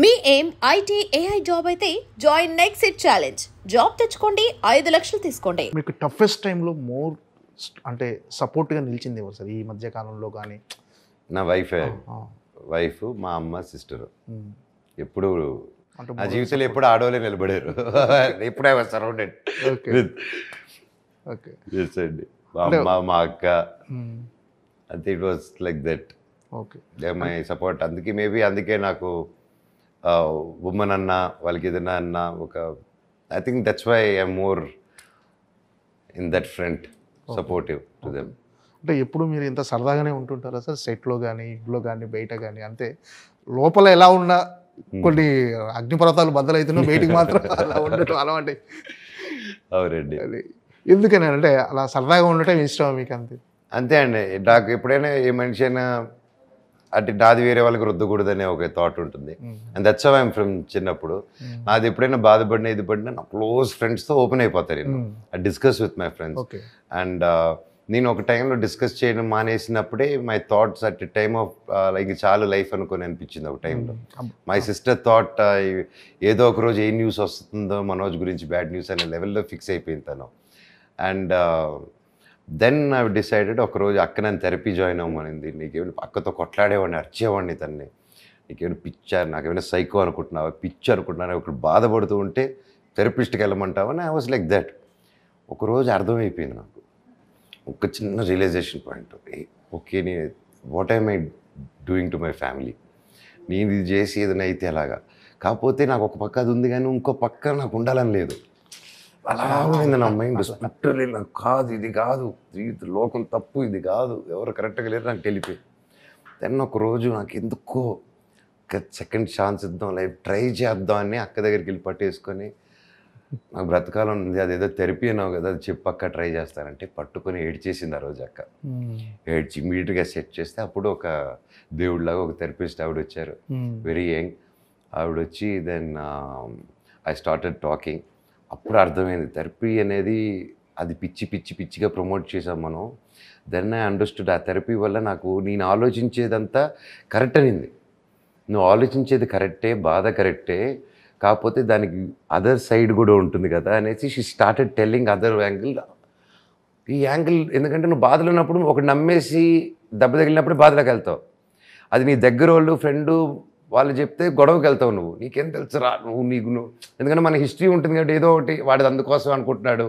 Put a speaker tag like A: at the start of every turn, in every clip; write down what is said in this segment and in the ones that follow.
A: మీ ఏం IT AI job అయితే join next it challenge. Job తెచ్చుకోండి, 5 లక్షలు తీసుకోండి.
B: మీకు టఫెస్ట్ టైంలో అంటే సపోర్ట్గా నిలిచింది ఎవరు సార్ ఈ మధ్య కాలంలో? కానీ
C: నా వైఫ్ మా అమ్మ సిస్టర్ ఎప్పుడు నా జీవితంలో ఎప్పుడు ఆడవాళ్ళే నిలబడారు. ఎప్పుడు ఐ వాజ్ సరౌండెడ్ విత్ అండి మా అమ్మ మా అక్క. అంతే it was like that. My support. అందుకే నాకు ఉమెన్ అన్నా వాళ్ళకి ఏదైనా అన్నా ఒక I think that's why I'm more in that front supportive to them.
B: అంటే ఎప్పుడు మీరు ఇంత సరదాగానే ఉంటుంటారా సార్ సెట్లో కానీ ఇంట్లో కానీ బయట కానీ? అంతే లోపల ఎలా ఉన్నా కొన్ని అగ్నిపర్వతాలు బద్దలైతున్నా బయటికి మాత్రం అలా ఉండటం అలవాటు.
C: అవునండి.
B: అది ఎందుకని అంటే అలా సరదాగా ఉండటం ఇష్టం మీకు?
C: అంతే అండి. నాకు ఎప్పుడైనా ఏ మనిషి అయినా అంటే నాది వేరే వాళ్ళకి రుద్దకూడదనే ఒక థాట్ ఉంటుంది. And that's how I'm from చిన్నప్పుడు. నాది ఎప్పుడైనా బాధపడినా ఇది పడినా నా క్లోజ్ ఫ్రెండ్స్తో ఓపెన్ అయిపోతారు. నేను I discuss with my friends. And నేను ఒక టైంలో డిస్కస్ చేయడం మానేసినప్పుడే my thoughts at time of like చాలా లైఫ్ అనుకుని అనిపించింది ఒక టైంలో. మై సిస్టర్ థాట్ ఏదో ఒక రోజు ఏ న్యూస్ వస్తుందో మనోజ్ గురించి బ్యాడ్ న్యూస్ అనే లెవెల్లో ఫిక్స్ అయిపోయింది తను. అండ్ దెన్ ఐ డిసైడెడ్ ఒకరోజు అక్క నన్ను థెరపీ జాయిన్ అవ్వమనింది. నీకేమైనా అక్కతో కొట్లాడేవాడిని, అరిచేవాడిని తన్ని. నీకేమైనా పిచ్చారు, నాకేమైనా సైకో అనుకుంటున్నావా, పిచ్చి అనుకుంటున్నాను, ఒకరు బాధపడుతూ ఉంటే థెరపిస్ట్కి వెళ్ళమంటావని ఐ వాజ్ లైక్ దట్. ఒకరోజు అర్థమైపోయింది నాకు ఒక చిన్న రియలైజేషన్ పాయింట్. ఓకే, నేను what I'm I doing to my family? నేను ఇది చేసి ఏదైనా అయితే అలాగా. కాకపోతే నాకు ఒక పక్క అది ఉంది కానీ ఇంకో పక్క నాకు ఉండాలని లేదు. అలా ఉంది నా మైండ్. స్పిరిచువల్లీ నాకు కాదు, ఇది కాదు, లోకం తప్పు, ఇది కాదు, ఎవరు కరెక్ట్గా లేరు నాకు తెలిపి. దెన్ ఒకరోజు నాకు ఎందుకో సెకండ్ ఛాన్స్ ఇద్దాం, లైఫ్ ట్రై చేద్దాం అని అక్క దగ్గరికి వెళ్ళి పట్టేసుకొని నాకు బ్రతకాలం ఉంది, అదేదో థెరపీ అన్నావు కదా, అది చెప్పక్క ట్రై చేస్తానంటే పట్టుకొని ఏడ్చేసింది ఆ రోజు అక్క. ఏడ్చి ఇమీడియట్గా సెట్ చేస్తే అప్పుడు ఒక దేవుడిలాగా ఒక థెరపిస్ట్ ఆవిడ వచ్చారు, వెరీ యంగ్ ఆవిడ వచ్చి. Then I started talking. అప్పుడు అర్థమైంది థెరపీ అనేది అది పిచ్చిగా ప్రమోట్ చేసాం మనం. దెన్ ఐ అండర్స్టూడ్ ఆ థెరపీ వల్ల నాకు నేను ఆలోచించేదంతా కరెక్ట్ అనింది. నువ్వు ఆలోచించేది కరెక్టే, బాధ కరెక్టే, కాకపోతే దానికి అదర్ సైడ్ కూడా ఉంటుంది కదా అనేసి she started telling other angle. ఈ యాంగిల్ ఎందుకంటే నువ్వు బాధలు ఉన్నప్పుడు ఒకటి నమ్మేసి దెబ్బ తగిలినప్పుడు బాధలోకి వెళ్తావు. అది నీ దగ్గర వాళ్ళు ఫ్రెండు వాళ్ళు చెప్తే గొడవకి వెళ్తావు. నీకేం తెలుసురా నువ్వు ఎందుకంటే మన హిస్టరీ ఉంటుంది కాబట్టి ఏదో ఒకటి వాడిది అందుకోసం అనుకుంటున్నాడు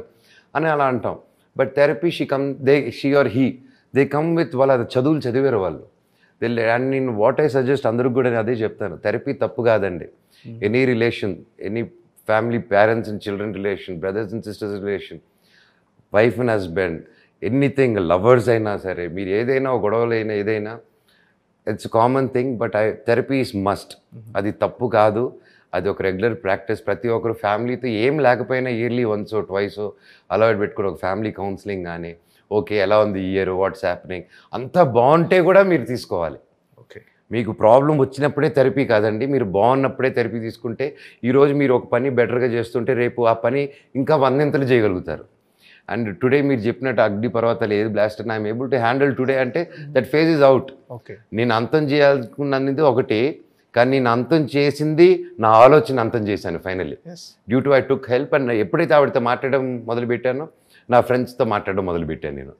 C: అని అలా అంటాం. But therapy she or he they come with వాళ్ళ చదువులు చదివారు వాళ్ళు. అండ్ నేను వాట్ ఐ సజెస్ట్ అందరికి కూడా నేను అదే చెప్తాను, థెరపీ తప్పు కాదండి. Any relation, any family, parents and children relation, brothers and sisters relation, wife and husband, anything, lovers అయినా సరే, మీరు ఏదైనా గొడవలు అయినా ఏదైనా it's common thing. But therapy is must. అది తప్పు కాదు, అది ఒక రెగ్యులర్ ప్రాక్టీస్. ప్రతి ఒక్కరు ఫ్యామిలీతో ఏం లేకపోయినా ఇయర్లీ వన్సో ట్వైసో అలవాటు పెట్టుకుని ఒక ఫ్యామిలీ కౌన్సిలింగ్ కానీ, ఓకే ఎలా ఉంది ఈ ఇయర్, వాట్స్ హ్యాపెనింగ్, అంతా బాగుంటే కూడా మీరు తీసుకోవాలి. ఓకే, మీకు ప్రాబ్లం వచ్చినప్పుడే థెరపీ కాదండి, మీరు బాగున్నప్పుడే థెరపీ తీసుకుంటే ఈరోజు మీరు ఒక పని బెటర్గా చేస్తుంటే రేపు ఆ పని ఇంకా 100 చేయగలుగుతారు. అండ్ టుడే మీరు చెప్పినట్టు అగ్ని పర్వతాలు ఏది బ్లాస్ట్ అని I'm able to handle today అంటే దట్ ఫేజ్ ఈజ్ అవుట్. నేను అంతం చేయాలనుకున్నది ఒకటి, కానీ నేను అంతం చేసింది నా ఆలోచన అంతం చేశాను finally due to I took help. And ఎప్పుడైతే ఆవిడతో మాట్లాడడం మొదలుపెట్టానో నా ఫ్రెండ్స్తో మాట్లాడడం మొదలుపెట్టాను నేను.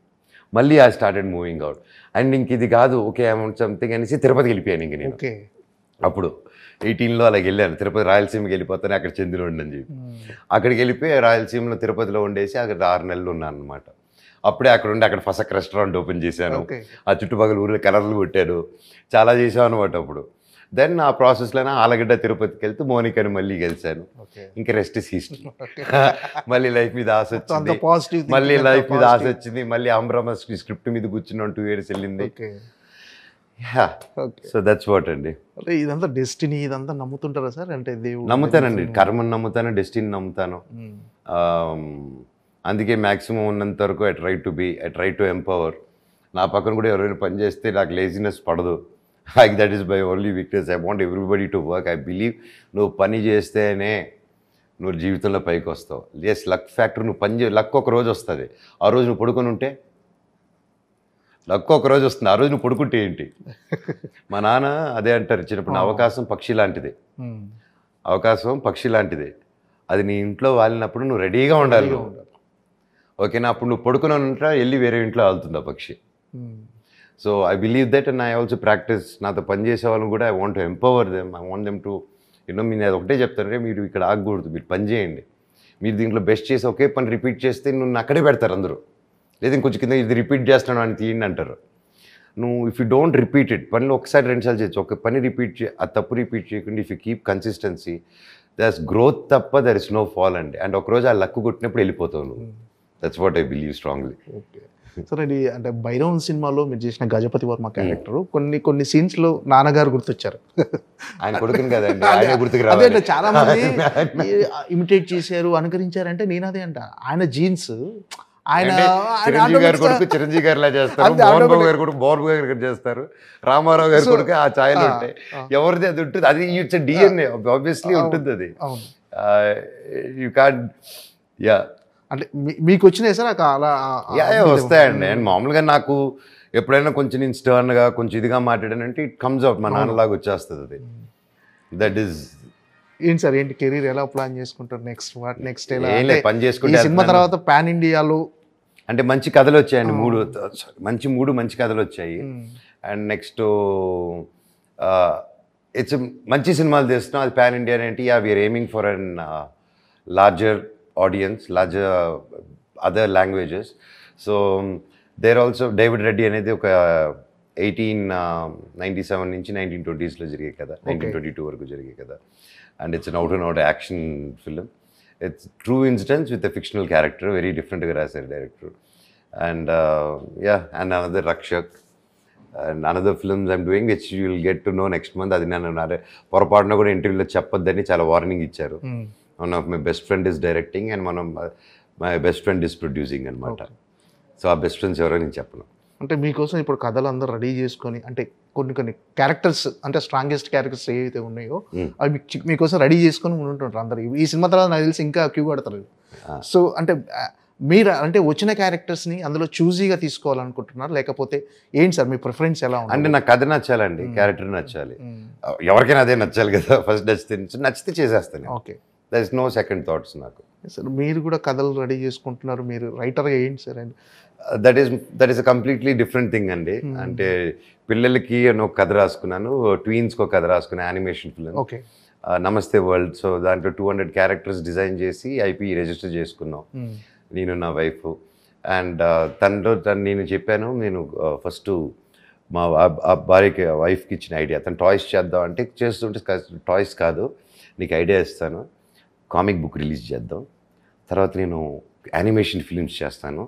C: మళ్ళీ I started moving out. And ఇంక ఇది కాదు, ఓకే అమౌంట్ సంథింగ్ అనేసి తిరుపతికి వెళ్ళిపోయాను ఇంక నేను. అప్పుడు 18లో అలాగ వెళ్ళాను తిరుపతి, రాయలసీమకి వెళ్ళిపోతాను, అక్కడ చెందిలో ఉండని చెప్పి అక్కడికి వెళ్ళిపోయి రాయలసీమలో తిరుపతిలో ఉండేసి అక్కడ 6 నెలలు ఉన్నాను అనమాట. అప్పుడే అక్కడ ఉండి అక్కడ ఫసక్ రెస్టారెంట్ ఓపెన్ చేశాను, ఆ చుట్టుపక్కల ఊరిలో కలర్లు కొట్టాను, చాలా చేసాను అనమాట అప్పుడు. దెన్ ఆ ప్రాసెస్లోనే ఆలగడ్డ తిరుపతికి వెళ్తూ మోనికని మళ్ళీ కలిశాను. ఇంకా రెస్ట్ ఇస్ హిస్టరీ. మళ్ళీ లైఫ్ మీద ఆశ వచ్చింది, మళ్ళీ ఆంధ్రమ స్క్రిప్ట్ మీద కూర్చున్నాం, 2 years వెళ్ళింది. సో దట్స్ వాట్ అండి.
B: అంటే ఇదంతా డెస్టినీ, ఇదంతా నమ్ముతుంటారా సార్? అంటే దేవుడు
C: నమ్ముతానండి, కర్మను నమ్ముతాను, డెస్టినీ నమ్ముతాను. అందుకే మ్యాక్సిమం ఉన్నంత వరకు ఐ ట్రై టు ఎంపవర్. నా పక్కన కూడా ఎవరైనా పని చేస్తే నాకు లేజినెస్ పడదు. That is my only weakness. I want everybody to work. I believe నువ్వు పని చేస్తేనే నువ్వు జీవితంలో పైకి వస్తావు. లక్ ఫ్యాక్టర్, నువ్వు లక్ ఒక రోజు వస్తుంది, ఆ రోజు నువ్వు పడుకొని ఉంటే లక్ ఒక రోజు వస్తుంది, ఆ రోజు నువ్వు పడుకుంటే ఏంటి. మా నాన్న అదే అంటారు, చిన్నప్పుడు అవకాశం పక్షి లాంటిది, అవకాశం పక్షి లాంటిది, అది నీ ఇంట్లో వాలినప్పుడు నువ్వు రెడీగా ఉండాలి. ఓకేనా, అప్పుడు నువ్వు పడుకుని ఉంటా, వెళ్ళి వేరే ఇంట్లో వాళ్తుంది ఆ పక్షి. So I believe that and I also practice. నాతో పనిచేసే వాళ్ళని కూడా I want to empower them, I want them to నేను అది ఒకటే చెప్తానంటే, మీరు ఇక్కడ ఆగకూడదు, మీరు పని చేయండి, మీరు దీంట్లో బెస్ట్ చేసి ఒకే పని రిపీట్ చేస్తే నువ్వు అక్కడే పెడతారు అందరూ. లేదా ఇంకొంచెం కింద ఇది రిపీట్ చేస్తున్నాను అని తీయండి అంటారు. నువ్వు if you don't repeat it, పనిలో ఒకసారి రెండుసార్లు చేయొచ్చు, ఒక పని రిపీట్ ఆ తప్పు రిపీట్ చేయకుండా if you keep consistency, that's growth తప్ప దర్ ఇస్ నో ఫాల్ అండి. అండ్ ఒకరోజు ఆ లక్కు కొట్టినప్పుడు వెళ్ళిపోతావు నువ్వు. That's what I believe strongly.
B: Okay sir, ఇది అంటే భైరవన్ సినిమాలో మీరు చేసిన గజపతి వర్మ క్యారెక్టర్ కొన్ని సీన్స్లో నాన్నగారు గుర్తొచ్చారు.
C: ఆయన కొడుకుని కదండి, ఆయన గుర్తుకు
B: అదే
C: రావాలి.
B: చాలా మంది ఇమిటేట్ చేశారు, అనుకరించారంటే నేను అదే అంట, ఆయన జీన్స్ ఆయన
C: చిరంజీవి గారి కొడుకు చిరంజీవి గారిలా చేస్తారు, మోహన్ బాబు గారి కొడుకు మోహన్ బాబు గారు చేస్తారు, రామారావు గారి కొడుకు ఆ ఛాయలు ఉంటాయి, ఎవరిది అది ఉంటుంది, అది ఇట్స్ డిఎన్ఏ ఆబ్వియస్లీ ఉంటుంది అది. You can't. యా
B: అంటే మీకు వచ్చినాయి సార్ అలా?
C: యా వస్తాయండి. అండ్ మామూలుగా నాకు ఎప్పుడైనా కొంచెం నేను స్టర్న్గా కొంచెం ఇదిగా మాట్లాడానంటే ఇట్ కమ్స్ అవుట్, మా నాన్నలాగా వచ్చేస్తుంది అది. దట్ ఈస్
B: ఏంటి సార్, ఏంటి కెరీర్ ఎలా ప్లాన్ చేసుకుంటారు నెక్స్ట్
C: పని చేసుకుంటే
B: సినిమా తర్వాత పాన్ ఇండియాలో
C: అంటే మంచి కథలు వచ్చాయండి, మంచి కథలు వచ్చాయి. అండ్ నెక్స్ట్ ఇట్స్ మంచి సినిమాలు తీస్తున్నాం, అది పాన్ ఇండియా ఏంటి. We're aiming for an larger audience, larger other languages. So there also David Reddy అనేది ఒక 1897 నుంచి 1920s జరిగే కదా, 1922 వరకు జరిగే కదా. And it's an out and out action film. It's true incidents with a fictional character, very డిఫరెంట్గా రాశారు director. And and another Rakshak and another films I'm doing which you will get to know next month. అది నేను పొరపాటున కూడా ఇంటర్వ్యూలో చెప్పొద్దని చాలా warning ఇచ్చారు. One of my best friend is directing and my best friend is producing అనమాట. So ఆ బెస్ట్ ఫ్రెండ్స్ ఎవరో నేను చెప్పను.
B: అంటే మీకోసం ఇప్పుడు కథలు అందరూ రెడీ చేసుకొని, అంటే కొన్ని క్యారెక్టర్స్, అంటే స్ట్రాంగెస్ట్ క్యారెక్టర్స్ ఏవైతే ఉన్నాయో అవి మీకోసం రెడీ చేసుకొని ఉంటుంటారు అందరు. ఈ సినిమా తర్వాత నాకు తెలిసి ఇంకా క్యూ కడతారు. సో అంటే మీరు అంటే వచ్చిన క్యారెక్టర్స్ని అందులో చూజీగా తీసుకోవాలనుకుంటున్నారు, లేకపోతే ఏంటి సార్ మీ ప్రిఫరెన్స్ ఎలా ఉంది?
C: అంటే నాకు కథ నచ్చాలండి, క్యారెక్టర్ నచ్చాలి, ఎవరికైనా అదే నచ్చాలి కదా. ఫస్ట్ నచ్చితే చేసేస్తాను.
B: Okay,
C: there is no second thoughts నాకు.
B: సార్ మీరు కూడా కథలు రెడీ చేసుకుంటున్నారు, మీరు రైటర్గా ఏంటి sir? And
C: that is a completely different thing అండి. అంటే పిల్లలకి ఒక కథ రాసుకున్నాను, ట్వీన్స్కి ఒక కథ రాసుకున్నాను, యానిమేషన్ ఫిల్మ్.
B: ఓకే,
C: నమస్తే వరల్డ్. సో దాంట్లో 200 క్యారెక్టర్స్ డిజైన్ చేసి ఐపీ రిజిస్టర్ చేసుకున్నాం, నేను నా వైఫ్. అండ్ నేను చెప్పాను, నేను ఫస్ట్ మా భార్యకి వైఫ్కి ఇచ్చిన ఐడియా, తను టాయ్స్ చేద్దాం అంటే చేస్తుంటే టాయ్స్ కాదు నీకు ఐడియా ఇస్తాను, కామిక్ బుక్ రిలీజ్ చేద్దాం, తర్వాత నేను యానిమేషన్ ఫిలిమ్స్ చేస్తాను,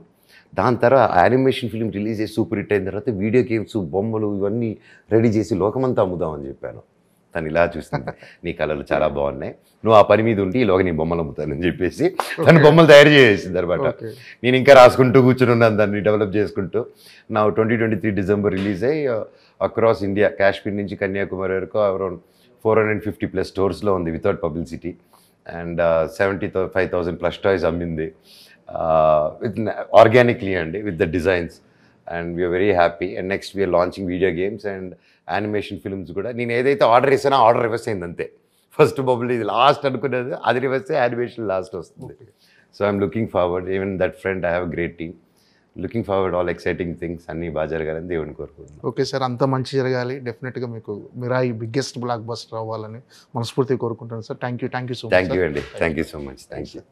C: దాని తర్వాత యానిమేషన్ ఫిలిం రిలీజ్ చేసి సూపర్ హిట్ అయిన తర్వాత వీడియో గేమ్స్ బొమ్మలు ఇవన్నీ రెడీ చేసి లోకమంతా అమ్ముదామని చెప్పాను. తను ఇలా చూస్తుంది, నీ కళలు చాలా బాగున్నాయి, నువ్వు ఆ పని మీద ఉంటే ఈలోగా నీ బొమ్మలు అమ్ముతానని చెప్పేసి తను బొమ్మలు తయారు చేసింది అనమాట. నేను ఇంకా రాసుకుంటూ కూర్చుని ఉన్నాను, దాన్ని డెవలప్ చేసుకుంటూ. నా 2023 డిసెంబర్ రిలీజ్ అయ్యి అక్రాస్ ఇండియా, కాశ్మీర్ నుంచి కన్యాకుమారి వరకు అరౌండ్ 450+ స్టోర్స్లో ఉంది వితౌట్ పబ్లిసిటీ. అండ్ 75,000+ టాయ్స్ అమ్మింది విత్ ఆర్గానిక్లీ అండి, with the designs. And we're very happy. And next we're launching video games and animation films కూడా. నేను ఏదైతే ఆర్డర్ ఇస్తానో ఆర్డర్ రివర్స్ అయింది అంతే. ఫస్ట్ బబుల్ ఇది లాస్ట్ అనుకునేది, అది రివర్స్ యానిమేషన్ లాస్ట్ వస్తుంది. So I'm looking forward, even that friend I have great team, looking forward all exciting things అన్నీ బాగా జరగాలని దేవుని కోరుకుంటున్నాను.
B: ఓకే సార్, అంత మంచి జరగాలి. డెఫినెట్గా మీకు మిరాయి బిగ్గెస్ట్ బ్లాక్ బస్టర్ అవ్వాలని మనస్ఫూర్తిగా కోరుకుంటాను sir. Thank you so much.
C: Thank you అండి, thank you so much. Thank you.